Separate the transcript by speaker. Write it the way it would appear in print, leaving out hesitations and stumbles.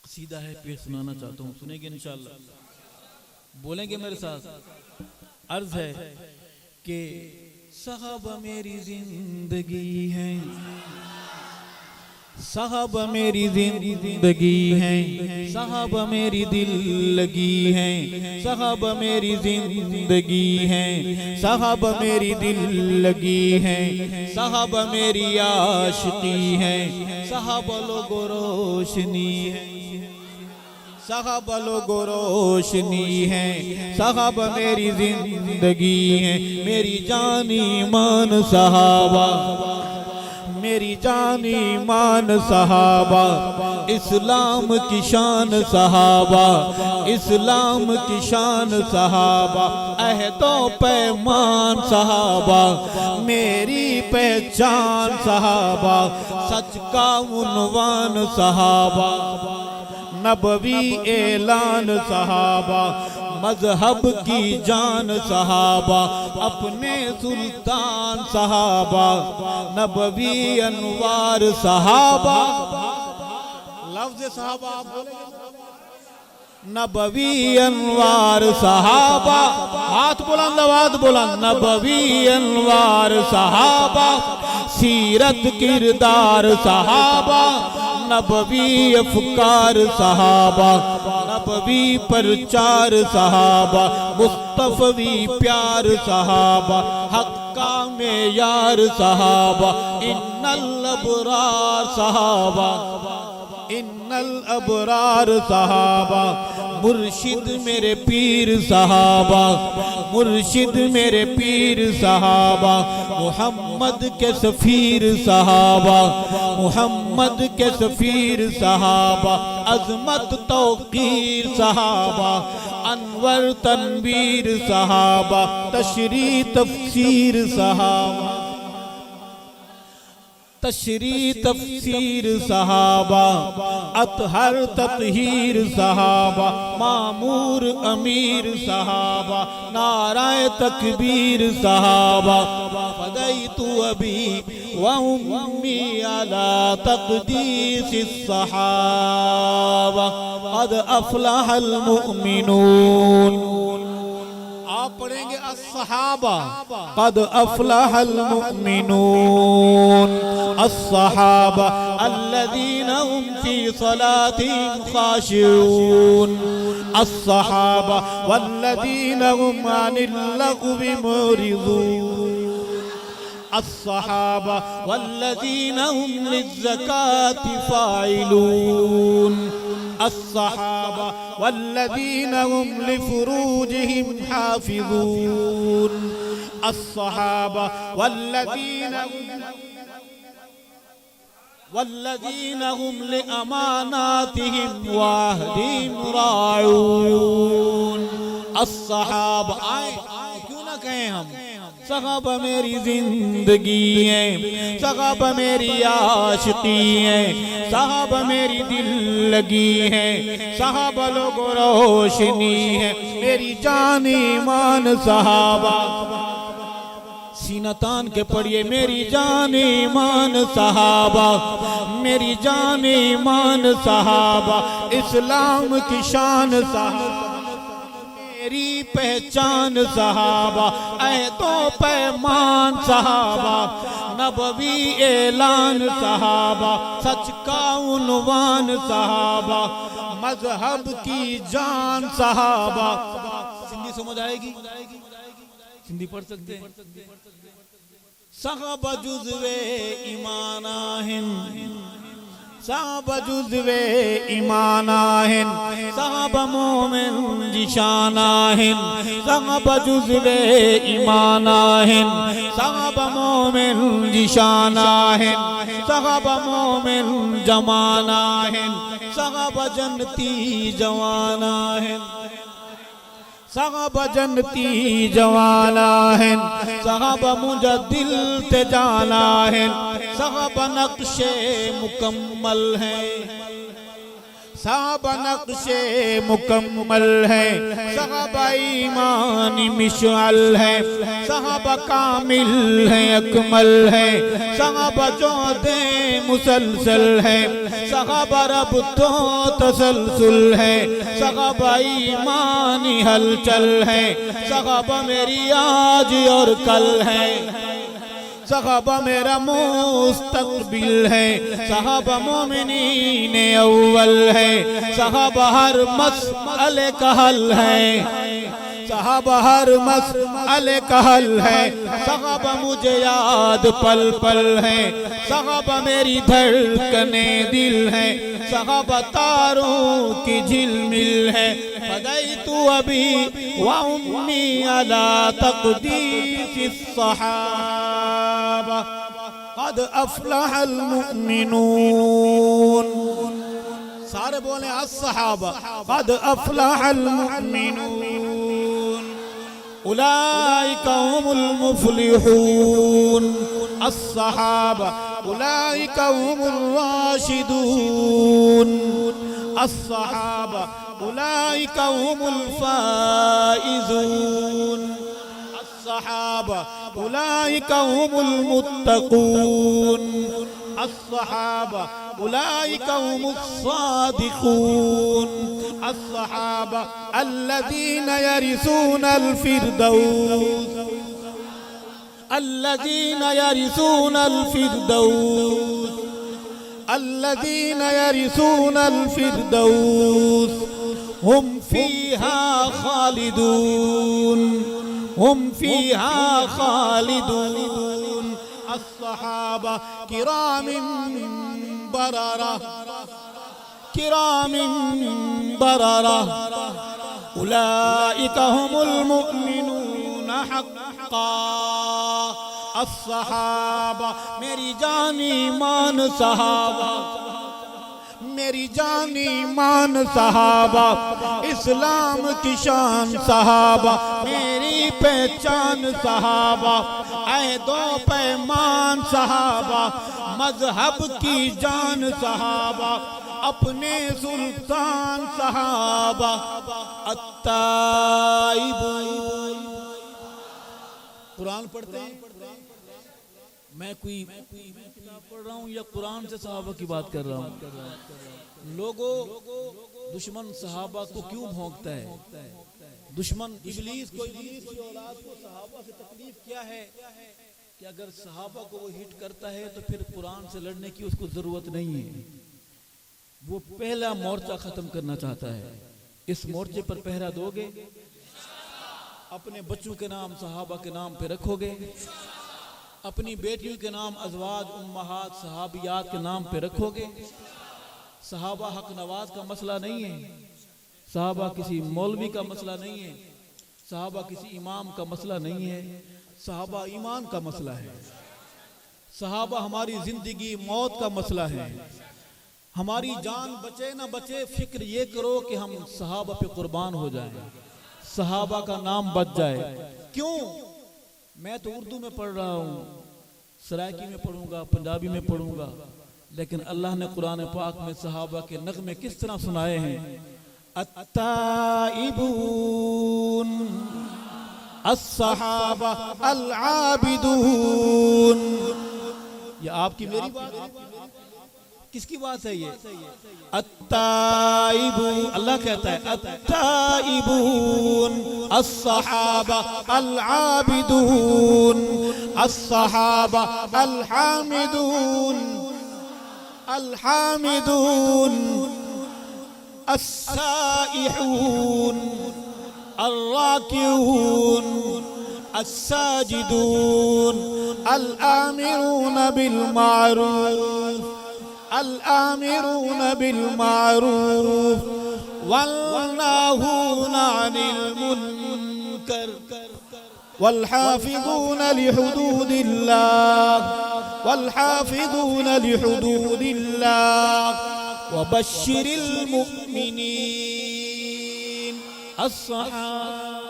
Speaker 1: قصیدہ ہے، پیش سنانا چاہتا ہوں، سنیں گے انشاءاللہ؟ بولیں گے میرے ساتھ؟ عرض ہے کہ صحابہ میری زندگی ہے، صحابہ میری زندگی ہے، صحابہ میری دل لگی ہے، صحابہ میری زندگی ہے، صحابہ میری دل لگی ہے، صحابہ میری عاشقی ہے، صحابہ لوگو روشنی ہے، صحابہ لوگو روشنی ہے، صحابہ میری زندگی ہے، میری جان ایمان صحابہ، میری جان ایمان صحابہ، اسلام کی شان صحابہ، اسلام کی شان صحابہ، عہد و پیمان صحابہ، میری پہچان صحابہ، سچ کا عنوان صحابہ، نبوی اعلان صحابہ، مذہب کی جان صحابہ، اپنے سلطان صحابہ، نبوی انوار صحابہ، لفظ صحابہ آپ بولیں گے؟ نبوی انوار صحابہ، ہاتھ بلند آواز بلند، نبوی انوار صحابہ، سیرت کردار صحابہ، نبوی افکار صحابہ، نبوی پرچار صحابہ، مصطفی پیار صحابہ، حق کا معیار صحابہ، ان الابرار صحابہ، ان الابرار صحابہ، مرشد میرے پیر صحابہ، مرشد میرے پیر صحابہ، محمد کے سفیر صحابہ، محمد کے سفیر صحابہ، عظمت توقیر صحابہ، انور تنویر صحابہ، تشریح تفسیر صحابہ، تشریح تفسیر صحابہ، اطہر تطہیر صحابہ، معمور امیر صحابہ، نعرہ تکبیر صحابہ، فدیت ابی و امی علی تقدیس الصحابہ، قد افلح المؤمنون، آپ پڑھیں گے الصحابہ، قد افلح المؤمنون، الصحابہ الذین هم فی صلاتهم خاشعون، الصحابہ والذین هم عن اللغو معرضون، الصحابہ والذین هم للزکاة فاعلون، الصحابہ والذین هم لفروجهم حافظون، الصحابہ والذین هم لأماناتهم وعہدهم راعون، الصحابہ، آئیں کیوں نہ کہیں ہم، صحابہ میری زندگی ہے، صحابہ میری عاشقی ہے، صحابہ میری دل لگی ہے، صحابہ لوگو روشنی ہے، میری جان ایمان صحابہ، سینہ تان کے پڑھئے، میری جان ایمان صحابہ، میری جان ایمان صحابہ، اسلام کی شان صحابہ، میری پہچان صحابہ، عہد و پیمان صحابہ، نبوی اعلان صحابہ، سچ کا عنوان صحابہ، مذہب کی جان صحابہ، سندھی سمجھ آئے گی؟ سندھی پڑھ سکتے ہیں؟ صحابہ جزو ایمان آہن، صحابہ جزو ایمان آہن، صحابہ مومن جشان آہن، صحابہ جزو ایمان آہن، صحابہ مومن جشان آہن، صحابہ مومن جمان آہن، صحابہ جنتی جوان آہن، صحابہ جنتی جوانا ہیں، صحابہ مجدل تے جانا ہیں، صحابہ نقش مکمل ہیں، صحابہ نقش مکمل ہے، صحابہ ایمان مشعل ہے، صحابہ کامل ہے اکمل ہے، صحابہ جود مسلسل ہے، صحابہ رب تو تسلسل ہے، صحابہ ایمانی ہلچل ہے، صحابہ میری آج اور کل ہے، صحابہ میرا مستقبل ہے، صحابہ مومنین اول ہے، صحابہ ہر مسئلے کا حل ہے، صحابہ ہر مسئلے کا حل ہے، صحابہ مجھے یاد پل پل ہے، صحابہ میری دھڑکنے دل ہے، صحابہ تاروں کی جھلمل ہے، فدیت ابی و امی علی تقدیس الصحابہ قد افلح المؤمنون، سارے بولیں الصحابہ قد افلح المؤمنون اولئک هم المفلحون، الصحابہ اولئک هم الراشدون، الصحابہ اولئک هم الفائزون، الصحابہ اولئک هم المتقون، الصحابہ اولئک هم الصادقون، الصحابہ الذین یرثون الفردوس، الذین یرثون الفردوس، الذین یرثون الفردوس هم فیہا خالدون، هم فیہا خالدون، الصحابہ کرام بررہ، کرام بررہ، اولئک هم المؤمنون حقا، الصحابہ میری جان ایمان صحابہ، میری جان ایمان صحابہ، اسلام کی شان صحابہ، میری پہچان صحابہ، عہد و پیمان صحابہ، مذہب کی جان صحابہ، اپنے سلطان صحابہ، التائبون۔ قرآن پڑھتے ہیں، میں کوئی کتاب پڑھ رہا ہوں یا قرآن سے صحابہ کی بات کر رہا ہوں؟ لوگوں دشمن صحابہ کو کیوں بھونکتا ہے؟ دشمن ابلیس کو، ابلیس کی اولاد کو صحابہ سے تکلیف کیا ہے کہ اگر صحابہ کو وہ ہٹ کرتا ہے تو پھر قرآن سے لڑنے کی اس کو ضرورت نہیں ہے، وہ پہلا مورچہ ختم کرنا چاہتا ہے۔ اس مورچے پر پہرا دو گے، اپنے بچوں کے نام صحابہ کے نام پہ رکھو گے، اپنی بیٹیوں کے نام ازواج امہات صحابیات کے نام پہ رکھو گے۔ صحابہ حق نواز کا مسئلہ نہیں ہے، صحابہ کسی مولوی کا مسئلہ نہیں ہے، صحابہ کسی امام کا مسئلہ نہیں ہے، صحابہ ایمان کا مسئلہ ہے، صحابہ ہماری زندگی موت کا مسئلہ ہے۔ ہماری جان بچے نہ بچے، فکر یہ کرو کہ ہم صحابہ پہ قربان ہو جائیں، صحابہ کا نام بچ جائے۔ کیوں؟ میں تو اردو میں پڑھ رہا ہوں، سرائکی میں پڑھوں گا، پنجابی میں پڑھوں گا، لیکن اللہ نے قرآن پاک میں صحابہ کے نغمے کس طرح سنائے ہیں؟ التائبون، الصحابہ العابدون۔ یہ آپ کی میری بات ہے؟ کس کی بات ہے یہ؟ التائبون، اللہ کہتا ہے التائبون، الصحابہ العابدون، الصحابہ الحامدون، الحامدون، السائحون، الراكعون، الساجدون، الآمرون بالمعروف، الآمرون بالمعروف والناهون عن المنكر والحافظون لحدود الله، والحافظون لحدود الله وبشر المؤمنين، الصحابة